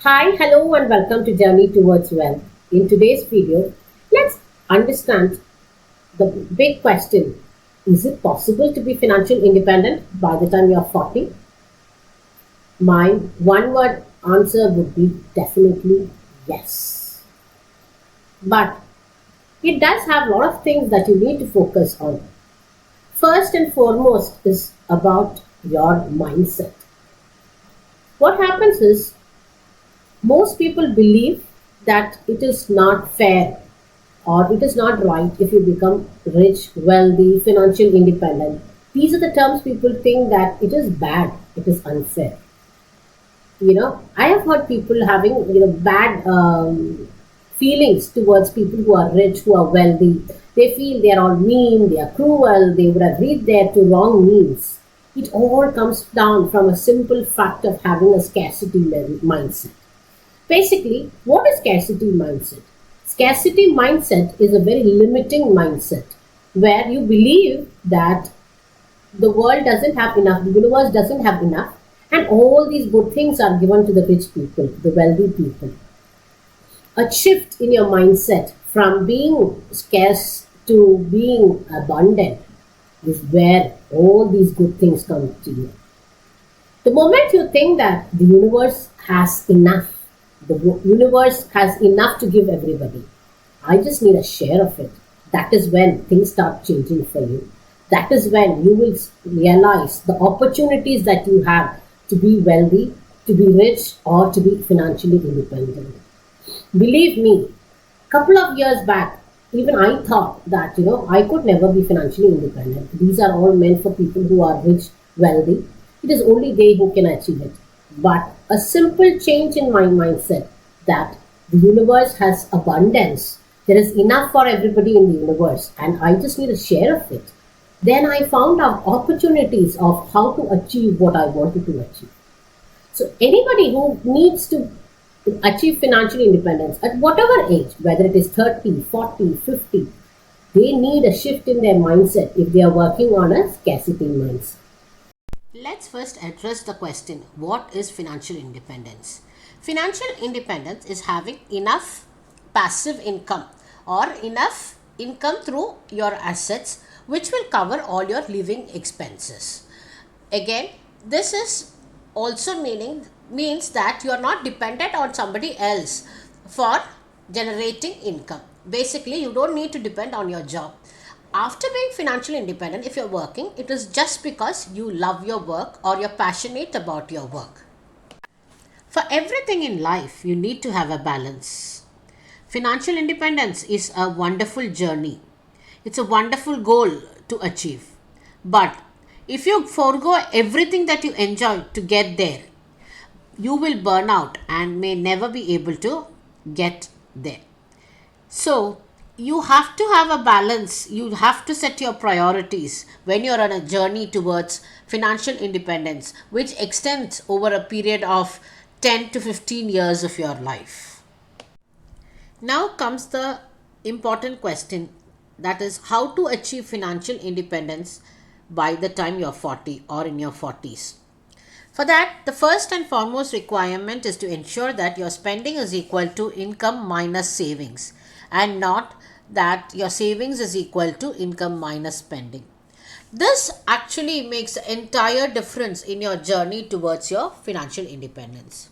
Hi, hello, and welcome to Journey Towards Wealth. In today's video, let's understand the big question. Is it possible to be financially independent by the time you're 40? My one word answer would be definitely yes. But it does have a lot of things that you need to focus on. First and foremost is about your mindset. What happens is most people believe that it is not fair or it is not right if you become rich, wealthy, financially independent. These are the terms people think that it is bad, it is unfair. I have heard people having bad feelings towards people who are rich, who are wealthy. They feel they are all mean, they are cruel, they would have reached there to wrong means. It all comes down from a simple fact of having a scarcity mindset. Basically, what is scarcity mindset? Scarcity mindset is a very limiting mindset where you believe that the world doesn't have enough, the universe doesn't have enough, and all these good things are given to the rich people, the wealthy people. A shift in your mindset from being scarce to being abundant is where all these good things come to you. The moment you think that the universe has enough, universe has enough to give everybody, I just need a share of it. That is when things start changing for you. That is when you will realize the opportunities that you have to be wealthy, to be rich, or to be financially independent. Believe me, couple of years back, even I thought that I could never be financially independent. These are all meant for people who are rich, wealthy. It is only they who can achieve it. But a simple change in my mindset that the universe has abundance, there is enough for everybody in the universe, and I just need a share of it. Then I found out opportunities of how to achieve what I wanted to achieve. So anybody who needs to achieve financial independence at whatever age, whether it is 30, 40, 50, they need a shift in their mindset if they are working on a scarcity mindset. Let's first address the question, what is financial independence? Financial independence is having enough passive income or enough income through your assets which will cover all your living expenses. Again, this is also means that you are not dependent on somebody else for generating income. Basically, you don't need to depend on your job. After being financially independent, if you're working, it is just because you love your work or you're passionate about your work. For everything in life, you need to have a balance. Financial independence is a wonderful journey. It's a wonderful goal to achieve. But if you forego everything that you enjoy to get there, you will burn out and may never be able to get there. So, you have to have a balance. You have to set your priorities when you're on a journey towards financial independence, which extends over a period of 10 to 15 years of your life. Now comes the important question, that is, how to achieve financial independence by the time you're 40 or in your 40s. For that, the first and foremost requirement is to ensure that your spending is equal to income minus savings and not that your savings is equal to income minus spending. This actually makes the entire difference in your journey towards your financial independence.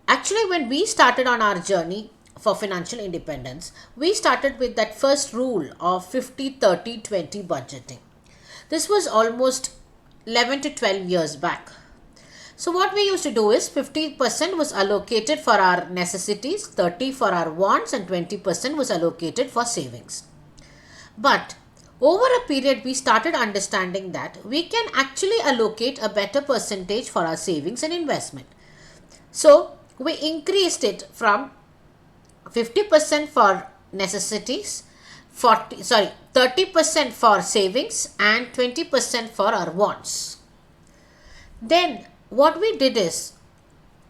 Actually, when we started on our journey for financial independence, we started with that first rule of 50-30-20 budgeting. This was almost 11 to 12 years back. So what we used to do is 50% was allocated for our necessities, 30 for our wants, and 20% was allocated for savings. But over a period, we started understanding that we can actually allocate a better percentage for our savings and investment. So we increased it from 50% for necessities, 30% for savings, and 20% for our wants. Then what we did is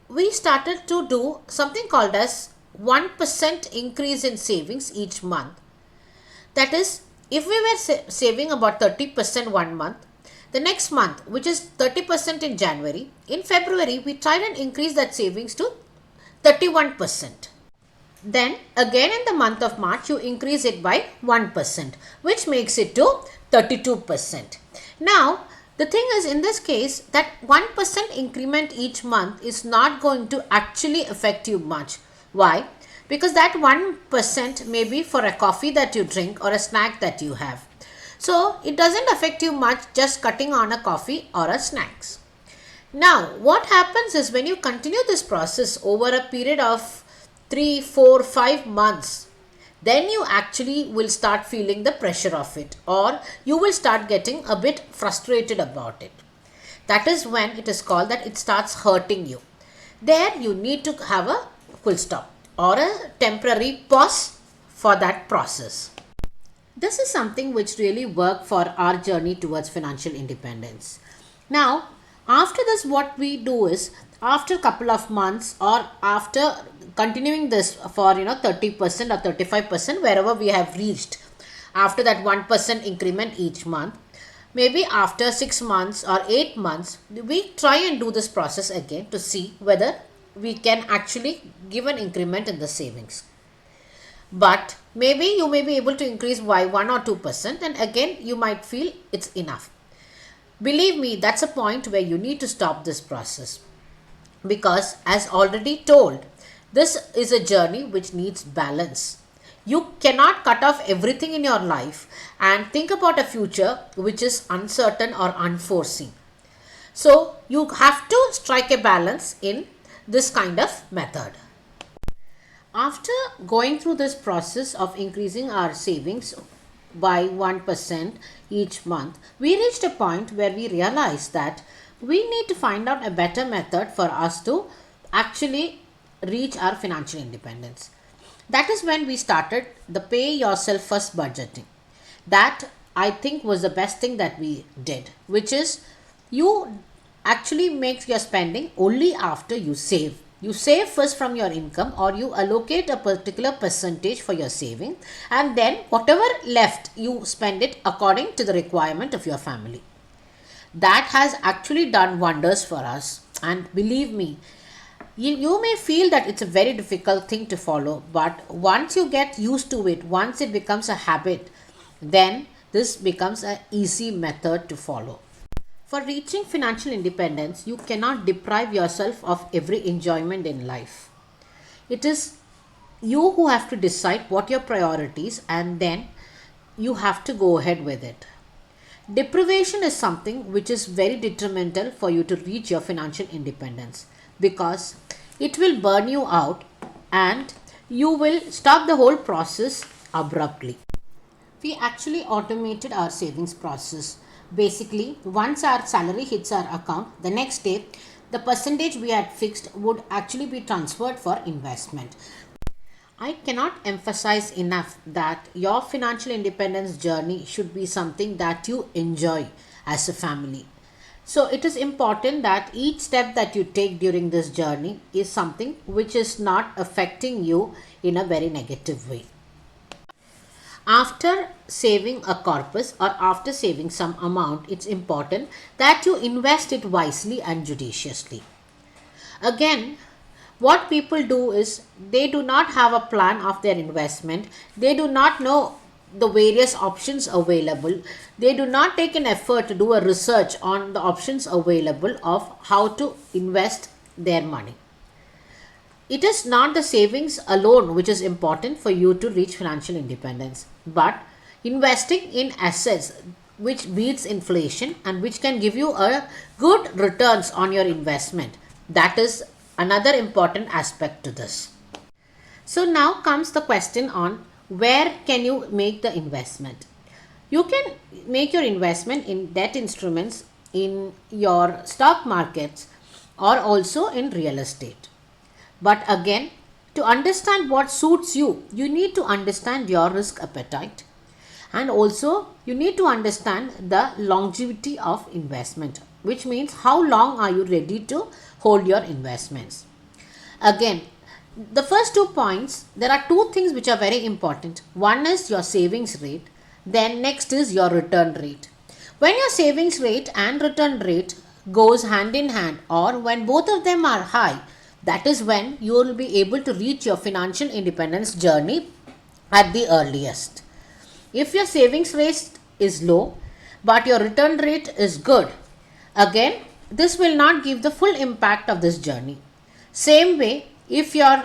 we started to do something called as 1% increase in savings each month. That is, if we were saving about 30% one month, the next month, which is 30% in January, in February, we tried and increase that savings to 31%. Then again in the month of March, you increase it by 1%, which makes it to 32%. Now, the thing is, in this case, that 1% increment each month is not going to actually affect you much. Why? Because that 1% may be for a coffee that you drink or a snack that you have. So, it doesn't affect you much just cutting on a coffee or a snacks. Now, what happens is when you continue this process over a period of 3, 4, 5 months, then you actually will start feeling the pressure of it, or you will start getting a bit frustrated about it. That is when it is called that it starts hurting you. There you need to have a full stop or a temporary pause for that process. This is something which really worked for our journey towards financial independence. Now, after this, what we do is, after a couple of months or after continuing this for 30% or 35%, wherever we have reached, after that 1% increment each month, maybe after 6 months or 8 months, we try and do this process again to see whether we can actually give an increment in the savings. But maybe you may be able to increase by 1 or 2%, and again you might feel it's enough. Believe me, that's a point where you need to stop this process, because as already told, this is a journey which needs balance. You cannot cut off everything in your life and think about a future which is uncertain or unforeseen. So you have to strike a balance in this kind of method. After going through this process of increasing our savings by 1% each month, we reached a point where we realized that we need to find out a better method for us to actually reach our financial independence. That is when we started the pay yourself first budgeting. That I think was the best thing that we did, which is you actually make your spending only after you save. You save first from your income, or you allocate a particular percentage for your saving, and then whatever left you spend it according to the requirement of your family. That has actually done wonders for us, and believe me, you may feel that it's a very difficult thing to follow, but once you get used to it, once it becomes a habit, then this becomes an easy method to follow. For reaching financial independence, you cannot deprive yourself of every enjoyment in life. It is you who have to decide what your priorities, and then you have to go ahead with it. Deprivation is something which is very detrimental for you to reach your financial independence, because it will burn you out and you will stop the whole process abruptly. We actually automated our savings process. Basically, once our salary hits our account, the next day, the percentage we had fixed would actually be transferred for investment. I cannot emphasize enough that your financial independence journey should be something that you enjoy as a family. So it is important that each step that you take during this journey is something which is not affecting you in a very negative way. After saving a corpus or after saving some amount, it's important that you invest it wisely and judiciously. Again, what people do is they do not have a plan of their investment. They do not know the various options available. They do not take an effort to do a research on the options available of how to invest their money. It is not the savings alone which is important for you to reach financial independence, but investing in assets which beats inflation and which can give you a good returns on your investment. That is another important aspect to this. So now comes the question on where can you make the investment. You can make your investment in debt instruments, in your stock markets, or also in real estate. But again, to understand what suits you, you need to understand your risk appetite, and also you need to understand the longevity of investment, which means how long are you ready to hold your investments. Again, the first 2 points, there are two things which are very important. One is your savings rate, then next is your return rate. When your savings rate and return rate goes hand in hand, or when both of them are high, That is when you will be able to reach your financial independence journey at the earliest. If your savings rate is low but your return rate is good, again, this will not give the full impact of this journey. Same way, if your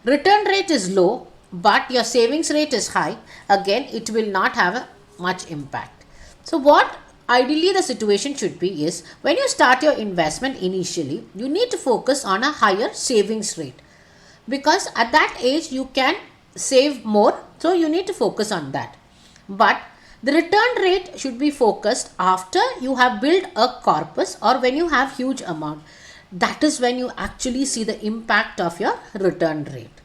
return rate is low but your savings rate is high, again, it will not have a much impact. So, what ideally the situation should be is when you start your investment initially, you need to focus on a higher savings rate because at that age you can save more, so you need to focus on that. But the return rate should be focused after you have built a corpus or when you have huge amount. That is when you actually see the impact of your return rate.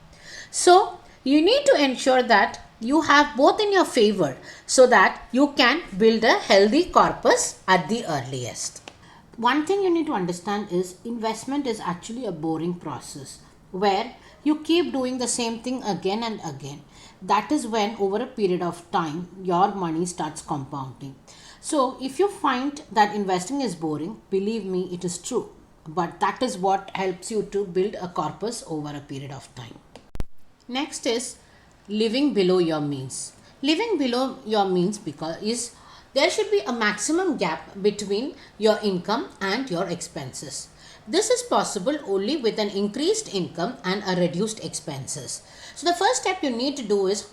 So you need to ensure that you have both in your favor so that you can build a healthy corpus at the earliest. One thing you need to understand is investment is actually a boring process where you keep doing the same thing again and again. That is when over a period of time your money starts compounding. So if you find that investing is boring, believe me, it is true. But that is what helps you to build a corpus over a period of time. Next is living below your means. Living below your means because is there should be a maximum gap between your income and your expenses. This is possible only with an increased income and a reduced expenses. So the first step you need to do is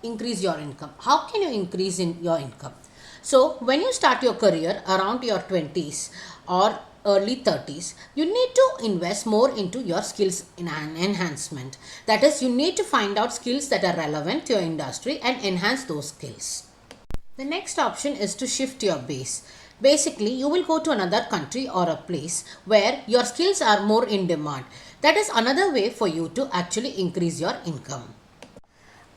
increase your income. How can you increase in your income? So when you start your career around your 20s or early 30s, you need to invest more into your skills in enhancement. That is, you need to find out skills that are relevant to your industry and enhance those skills. The next option is to shift your base. Basically, you will go to another country or a place where your skills are more in demand. That is another way for you to actually increase your income.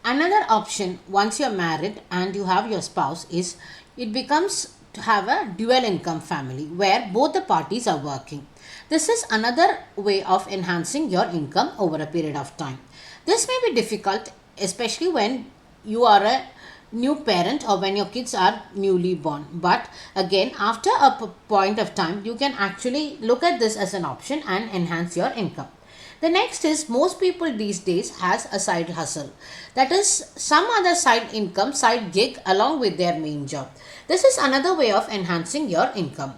Another option once you're married and you have your spouse is it becomes to have a dual income family where both the parties are working. This is another way of enhancing your income over a period of time. This may be difficult, especially when you are a new parent or when your kids are newly born. But again, after a point of time, you can actually look at this as an option and enhance your income. The next is most people these days has a side hustle. That is some other side income, side gig along with their main job. This is another way of enhancing your income.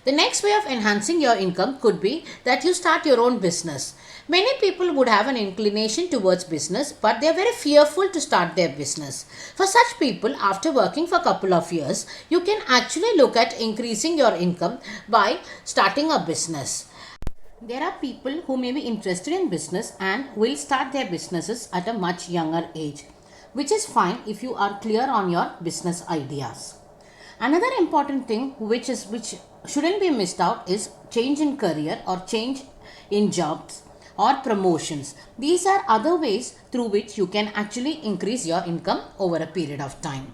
The next way of enhancing your income could be that you start your own business. Many people would have an inclination towards business, but they are very fearful to start their business. For such people, after working for a couple of years, you can actually look at increasing your income by starting a business. There are people who may be interested in business and will start their businesses at a much younger age, which is fine if you are clear on your business ideas. Another important thing which shouldn't be missed out is change in career or change in jobs or promotions. These are other ways through which you can actually increase your income over a period of time.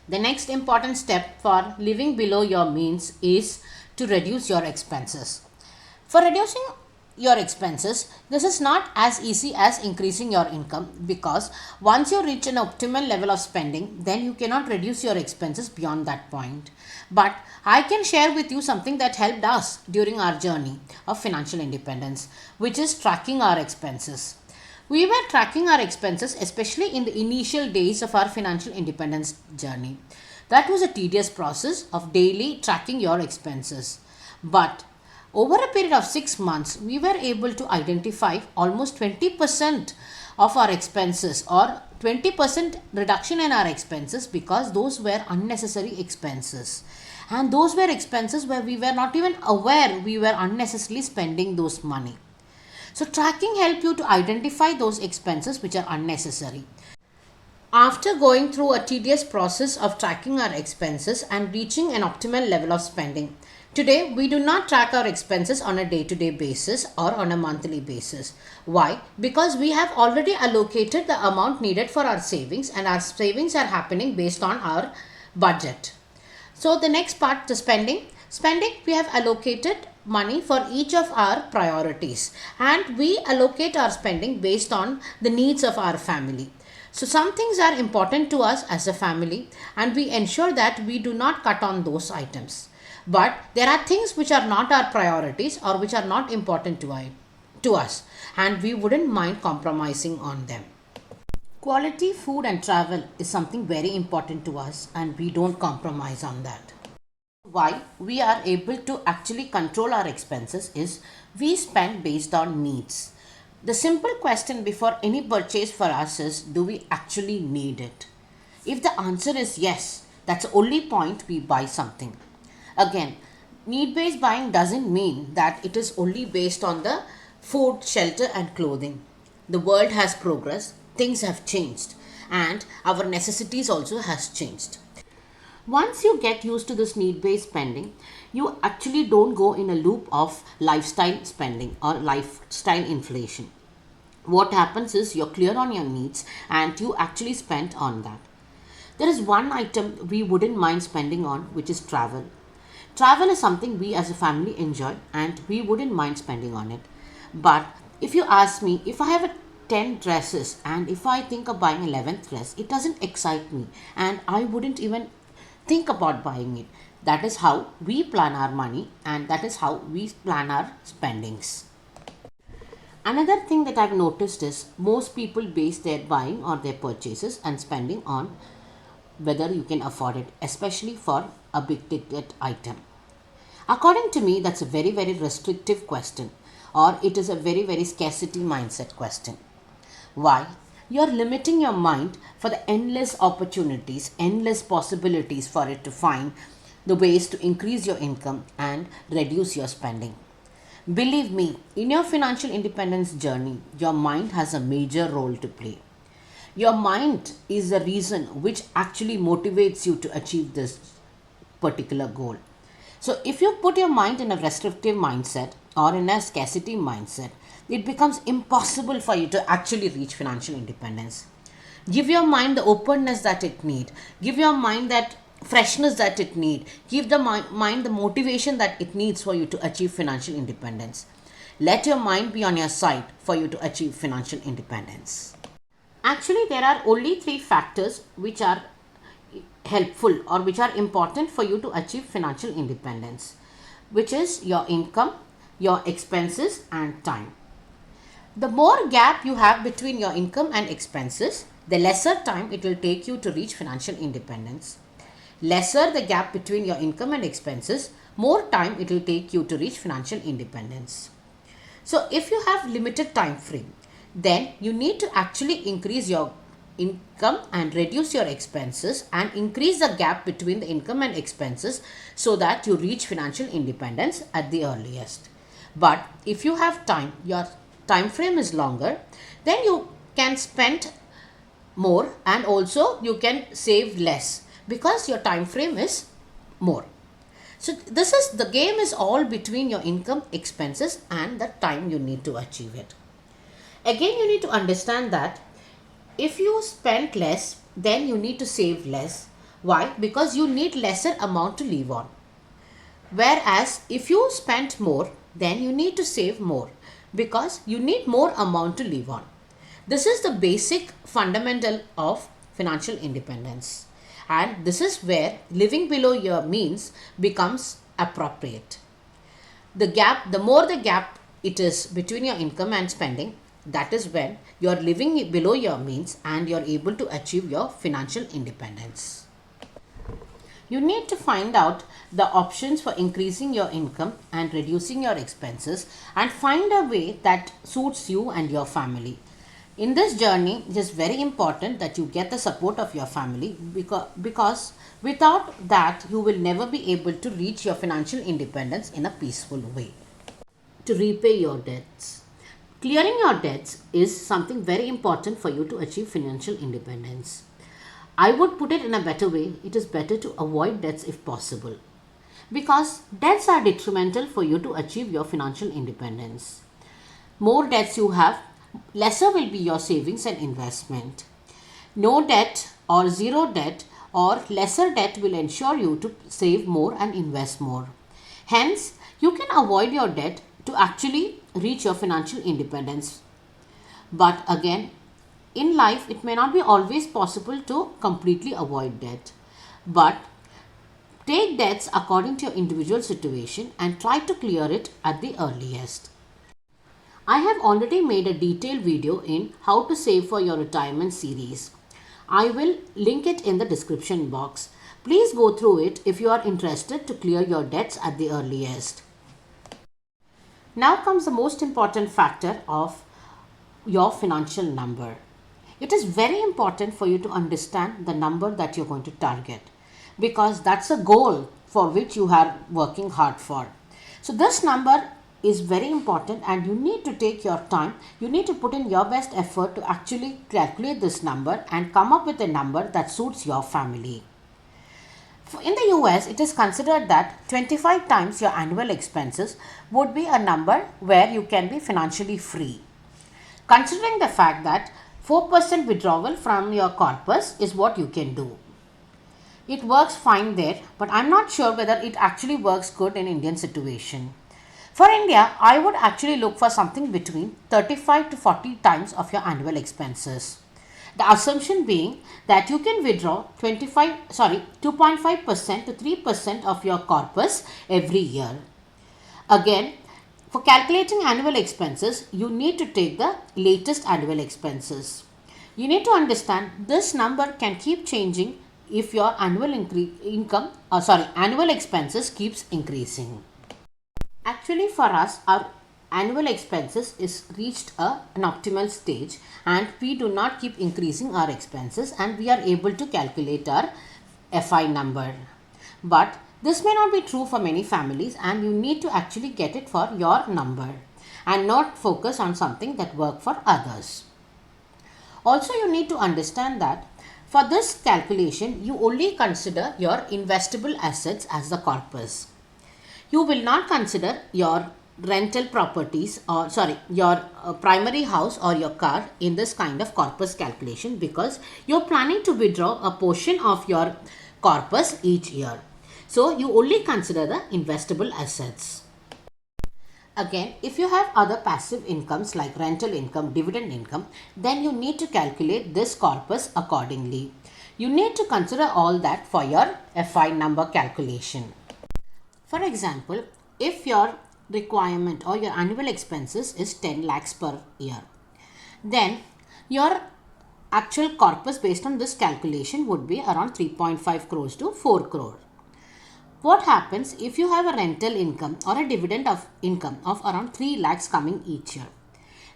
The next important step for living below your means is to reduce your expenses. For reducing your expenses, this is not as easy as increasing your income because once you reach an optimal level of spending, then you cannot reduce your expenses beyond that point. But I can share with you something that helped us during our journey of financial independence, which is tracking our expenses. We were tracking our expenses, especially in the initial days of our financial independence journey. That was a tedious process of daily tracking your expenses. But over a period of 6 months, we were able to identify almost 20% of our expenses or 20% reduction in our expenses because those were unnecessary expenses. And those were expenses where we were not even aware we were unnecessarily spending those money. So tracking helps you to identify those expenses which are unnecessary. After going through a tedious process of tracking our expenses and reaching an optimal level of spending, today we do not track our expenses on a day-to-day basis or on a monthly basis. Why? Because we have already allocated the amount needed for our savings and our savings are happening based on our budget. So the next part, the spending. Spending, we have allocated money for each of our priorities and we allocate our spending based on the needs of our family. So some things are important to us as a family and we ensure that we do not cut on those items. But there are things which are not our priorities or which are not important to to us, and we wouldn't mind compromising on them. Quality food and travel is something very important to us, and we don't compromise on that. Why we are able to actually control our expenses is we spend based on needs. The simple question before any purchase for us is, do we actually need it? If the answer is yes, that's the only point we buy something. Again, need based buying doesn't mean that it is only based on the food, shelter, and clothing. The world has progressed, things have changed, and our necessities also has changed. Once you get used to this need based spending, you actually don't go in a loop of lifestyle spending or lifestyle inflation. What happens is you're clear on your needs and you actually spend on that. There is one item we wouldn't mind spending on, which is travel. Travel is something we as a family enjoy and we wouldn't mind spending on it. But if you ask me, if I have 10 dresses and if I think of buying 11th dress, it doesn't excite me and I wouldn't even think about buying it. That is how we plan our money and that is how we plan our spendings. Another thing that I've noticed is most people base their buying or their purchases and spending on whether you can afford it, especially for a big ticket item. According to me, that's a very, very restrictive question, or it is a very, very scarcity mindset question. Why? You're limiting your mind for the endless opportunities, endless possibilities for it to find the ways to increase your income and reduce your spending. Believe me, in your financial independence journey, your mind has a major role to play. Your mind is the reason which actually motivates you to achieve this particular goal. So, if you put your mind in a restrictive mindset or in a scarcity mindset, it becomes impossible for you to actually reach financial independence. Give your mind the openness that it needs. Give your mind that freshness that it needs. Give the mind the motivation that it needs for you to achieve financial independence. Let your mind be on your side for you to achieve financial independence. Actually, there are only three factors which are helpful or which are important for you to achieve financial independence, which is your income, your expenses, and time. The more gap you have between your income and expenses, the lesser time it will take you to reach financial independence. Lesser the gap between your income and expenses, more time it will take you to reach financial independence. So if you have limited time frame, then you need to actually increase your income and reduce your expenses and increase the gap between the income and expenses so that you reach financial independence at the earliest. But if you have time, your time frame is longer, then you can spend more and also you can save less because your time frame is more. So this is the game is all between your income, expenses, and the time you need to achieve it. Again, you need to understand that if you spend less, then you need to save less. Why? Because you need lesser amount to live on. Whereas if you spend more, then you need to save more because you need more amount to live on. This is the basic fundamental of financial independence. And this is where living below your means becomes appropriate. The more the gap it is between your income and spending, that is when you are living below your means and you are able to achieve your financial independence. You need to find out the options for increasing your income and reducing your expenses and find a way that suits you and your family. In this journey, it is very important that you get the support of your family because without that, you will never be able to reach your financial independence in a peaceful way. To repay your debts. Clearing your debts is something very important for you to achieve financial independence. I would put it in a better way, it is better to avoid debts if possible. Because debts are detrimental for you to achieve your financial independence. More debts you have, lesser will be your savings and investment. No debt or zero debt or lesser debt will ensure you to save more and invest more. Hence, you can avoid your debt to actually reach your financial independence. But again, in life, it may not be always possible to completely avoid debt. But take debts according to your individual situation and try to clear it at the earliest. I have already made a detailed video in how to save for your retirement series. I will link it in the description box. Please go through it if you are interested to clear your debts at the earliest. Now comes the most important factor of your financial number. It is very important for you to understand the number that you're going to target, because that's a goal for which you are working hard for. So this number is very important and you need to take your time. You need to put in your best effort to actually calculate this number and come up with a number that suits your family. In the US, it is considered that 25 times your annual expenses would be a number where you can be financially free. Considering the fact that 4% withdrawal from your corpus is what you can do. It works fine there, but I'm not sure whether it actually works good in Indian situation. For India, I would actually look for something between 35 to 40 times of your annual expenses. The assumption being that you can withdraw 2.5% to 3% of your corpus every year. Again, for calculating annual expenses, you need to take the latest annual expenses. You need to understand this number can keep changing if your annual expenses keeps increasing. Actually, for us, our annual expenses is reached an optimal stage and we do not keep increasing our expenses and we are able to calculate our FI number. But this may not be true for many families and you need to actually get it for your number and not focus on something that work for others. Also, you need to understand that for this calculation, you only consider your investable assets as the corpus. You will not consider your rental properties or your primary house or your car in this kind of corpus calculation, because you're planning to withdraw a portion of your corpus each year. So you only consider the investable assets. Again, if you have other passive incomes like rental income, dividend income, then you need to calculate this corpus accordingly. You need to consider all that for your FI number calculation. For example, if your requirement or your annual expenses is 10 lakhs per year, then your actual corpus based on this calculation would be around 3.5 crores to 4 crore. What happens if you have a rental income or a dividend of income of around 3 lakhs coming each year?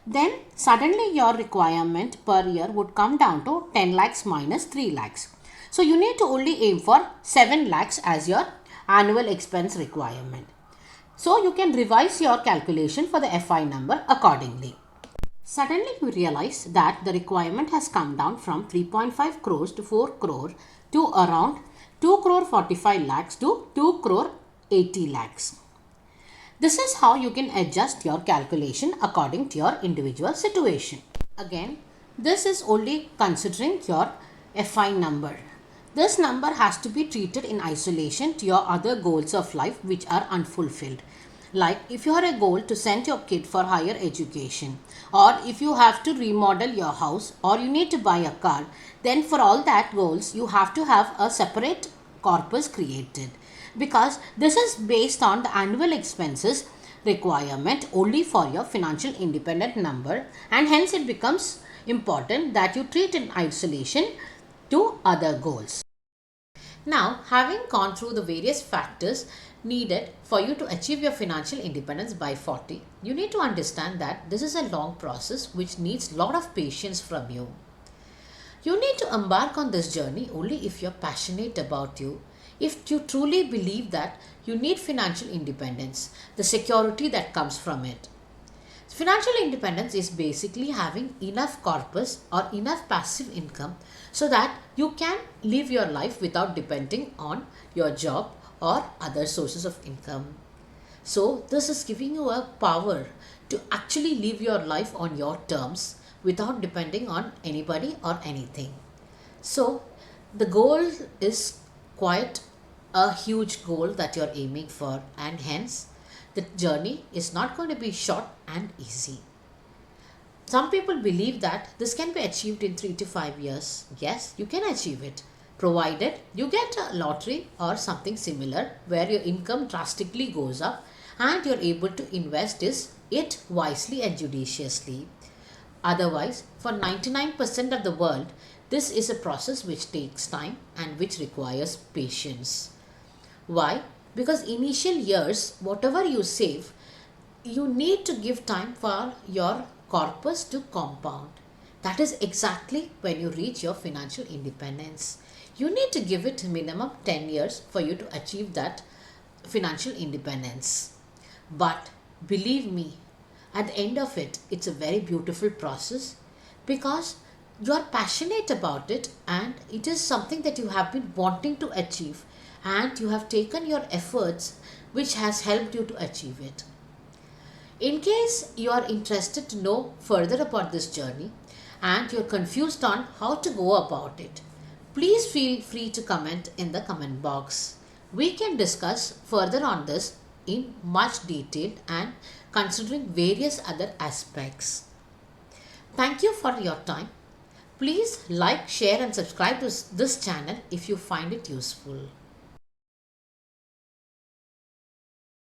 Then suddenly your requirement per year would come down to 10 lakhs minus 3 lakhs. So you need to only aim for 7 lakhs as your annual expense requirement. So you can revise your calculation for the FI number accordingly. Suddenly you realize that the requirement has come down from 3.5 crores to 4 crore to around 2 crore 45 lakhs to 2 crore 80 lakhs. This is how you can adjust your calculation according to your individual situation. Again, this is only considering your FI number. This number has to be treated in isolation to your other goals of life which are unfulfilled. Like if you have a goal to send your kid for higher education, or if you have to remodel your house, or you need to buy a car, then for all that goals you have to have a separate corpus created, because this is based on the annual expenses requirement only for your financial independent number, and hence it becomes important that you treat in isolation to other goals. Now, having gone through the various factors needed for you to achieve your financial independence by 40, you need to understand that this is a long process which needs a lot of patience from you. You need to embark on this journey only if you're passionate about you, if you truly believe that you need financial independence, the security that comes from it. Financial independence is basically having enough corpus or enough passive income so that you can live your life without depending on your job or other sources of income. So this is giving you a power to actually live your life on your terms without depending on anybody or anything. So the goal is quite a huge goal that you're aiming for, and hence the journey is not going to be short and easy. Some people believe that this can be achieved in 3 to 5 years. Yes, you can achieve it, provided you get a lottery or something similar where your income drastically goes up and you're able to invest this it wisely and judiciously. Otherwise, for 99% of the world, this is a process which takes time and which requires patience. Why? Because initial years, whatever you save, you need to give time for your corpus to compound. That is exactly when you reach your financial independence. You need to give it minimum 10 years for you to achieve that financial independence. But believe me, at the end of it, it's a very beautiful process because you are passionate about it and it is something that you have been wanting to achieve and you have taken your efforts which has helped you to achieve it. In case you are interested to know further about this journey and you're confused on how to go about it, please feel free to comment in the comment box. We can discuss further on this in much detail and considering various other aspects. Thank you for your time. Please like, share and subscribe to this channel if you find it useful.